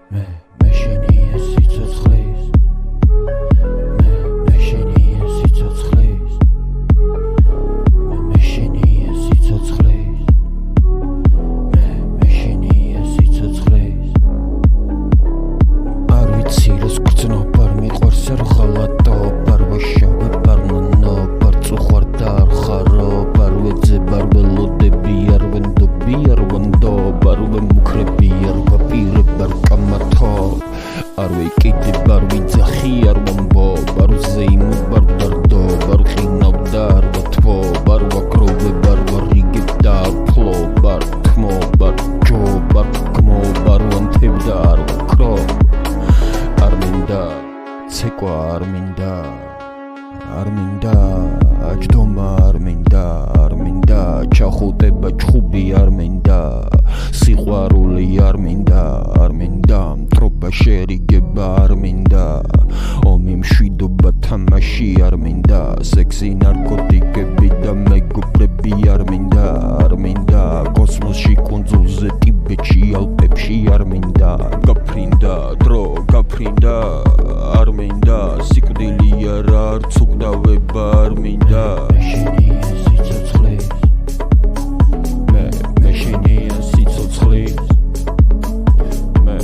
მე შენია სიცოცხლის მე შენია სიცოცხლის მე შენია სიცოცხლის მე შენია სიცოცხლის არ ვიცი როს გრძნობ არ მიყვარს არ ხალატო არ ვაშავე არ მონო არ წუხარ და არ ხარო არ ვეძებ არ ველოდები არ ვენდობი არ ვანდო არ ვემუქრები არ ვაპირებ არ კამათო არ ვიკიდებ არ ვიძახი არ ვამბობ არ ვზეიმობ არ ვდარდო არ ვყინავ და არ ვათმობ არ ვაკროვებ არ ვარიგებ და არ ვფლობ არ ვთმობ არ ვჯობ არ ვგმობ არ ვანთებ და არ ვქრობ არ მინდა ცეკვა არ მინდა ჯდომა არ მინდა ჩახუტება ჩხუბი არ მინდა სიყვარული არ მინდა მტრობა შერიგება არ მინდა ომი მშვიდობა თამაში არ მინდა სექსი ნარკოტიკები და მეგობრები არ მინდა კოსმოსში კუნძულზე ტიბეტში ალპებში არ მინდა გაფრინდა დრო გაფრინდა არ მინდა სიკვდილი არა არც უკდავება არ მინდა შენია სიცოცხლის მე შენია სიცოცხლის მე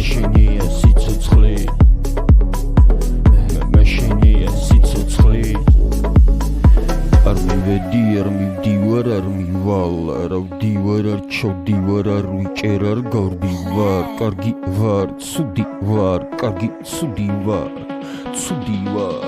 შენია სიცოცხლის მე შენია სიცოცხლის არ მივედი არ მივდივარ არ მივალ არ ავდივარ არ ჩავდივარ არ ვიჭერ არ გავრდივარ კარგი ვარ ცუდი ვარ კარგი ცუდი ვარ ცუდი ვარ